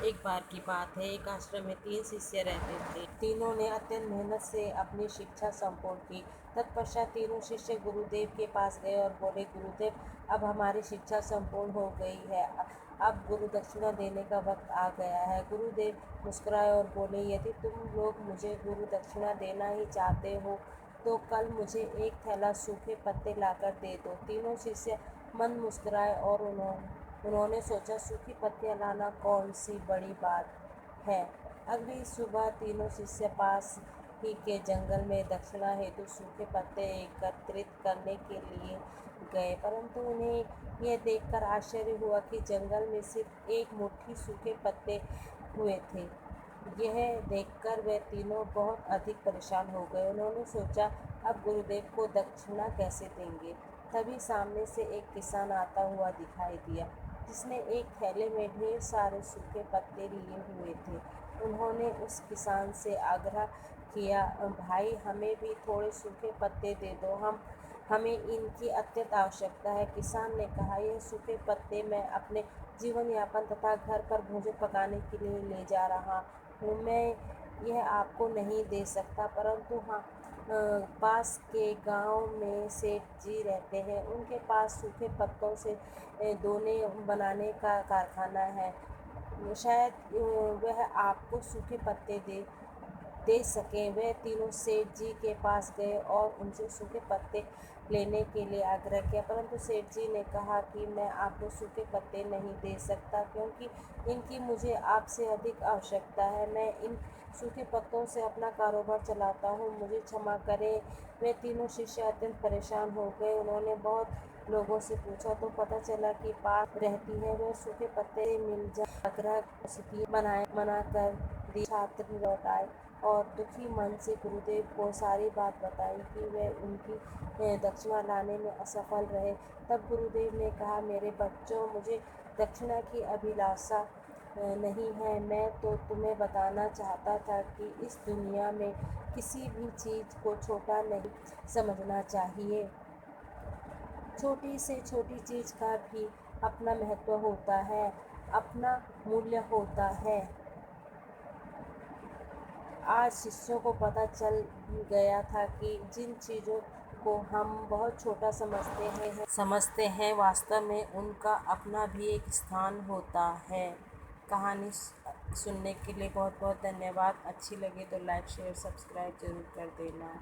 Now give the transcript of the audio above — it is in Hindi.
एक बार की बात है, एक आश्रम में 3 शिष्य रहते थे। तीनों ने अत्यंत मेहनत से अपनी शिक्षा संपूर्ण की। तत्पश्चात तीनों शिष्य गुरुदेव के पास गए और बोले, गुरुदेव, अब हमारी शिक्षा संपूर्ण हो गई है, अब गुरु दक्षिणा देने का वक्त आ गया है। गुरुदेव मुस्कुराए और बोले, यदि तुम लोग मुझे गुरु दक्षिणा देना ही चाहते हो तो कल मुझे एक थैला सूखे पत्ते लाकर दे दो। तीनों शिष्य मंद मुस्कुराए और उन्होंने सोचा, सूखी पत्तियां लाना कौन सी बड़ी बात है। अगली सुबह तीनों शिष्य पास ही के जंगल में दक्षिणा हेतु सूखे पत्ते एकत्रित करने के लिए गए, परंतु उन्हें यह देखकर आश्चर्य हुआ कि जंगल में सिर्फ एक मुट्ठी सूखे पत्ते हुए थे। यह देखकर वे तीनों बहुत अधिक परेशान हो गए। उन्होंने सोचा, अब गुरुदेव को दक्षिणा कैसे देंगे। तभी सामने से एक किसान आता हुआ दिखाई दिया, जिसने एक थैले में ढेर सारे सूखे पत्ते लिए हुए थे। उन्होंने उस किसान से आग्रह किया, भाई, हमें भी थोड़े सूखे पत्ते दे दो, हमें इनकी अत्यंत आवश्यकता है। किसान ने कहा, यह सूखे पत्ते मैं अपने जीवन यापन तथा घर पर भोजन पकाने के लिए ले जा रहा हूँ। मैं यह आपको नहीं दे सकता, परंतु हाँ, पास के गांव में सेठ जी रहते हैं, उनके पास सूखे पत्तों से दोने बनाने का कारखाना है। शायद वह आपको सूखे पत्ते दे सकें। वे तीनों सेठ जी के पास गए और उनसे सूखे पत्ते लेने के लिए आग्रह किया, परंतु सेठ जी ने कहा कि मैं आपको सूखे पत्ते नहीं दे सकता, क्योंकि इनकी मुझे आपसे अधिक आवश्यकता है। मैं इन सूखे पत्तों से अपना कारोबार चलाता हूँ, मुझे क्षमा करें। वे तीनों शिष्य अत्यंत परेशान हो गए। उन्होंने बहुत लोगों से पूछा तो पता चला कि पास रहती है, वे सूखे पत्ते मिल जाए। आग्रह मना कर दी। छात्र लौट आए और दुखी मन से गुरुदेव को सारी बात बताई कि वे उनकी दक्षिणा लाने में असफल रहे। तब गुरुदेव ने कहा, मेरे बच्चों, मुझे दक्षिणा की अभिलाषा नहीं है। मैं तो तुम्हें बताना चाहता था कि इस दुनिया में किसी भी चीज़ को छोटा नहीं समझना चाहिए। छोटी से छोटी चीज़ का भी अपना महत्व होता है, अपना मूल्य होता है। आज शिष्यों को पता चल गया था कि जिन चीज़ों को हम बहुत छोटा समझते हैं, वास्तव में उनका अपना भी एक स्थान होता है। कहानी सुनने के लिए बहुत बहुत धन्यवाद। अच्छी लगे तो लाइक, शेयर, सब्सक्राइब ज़रूर कर देना।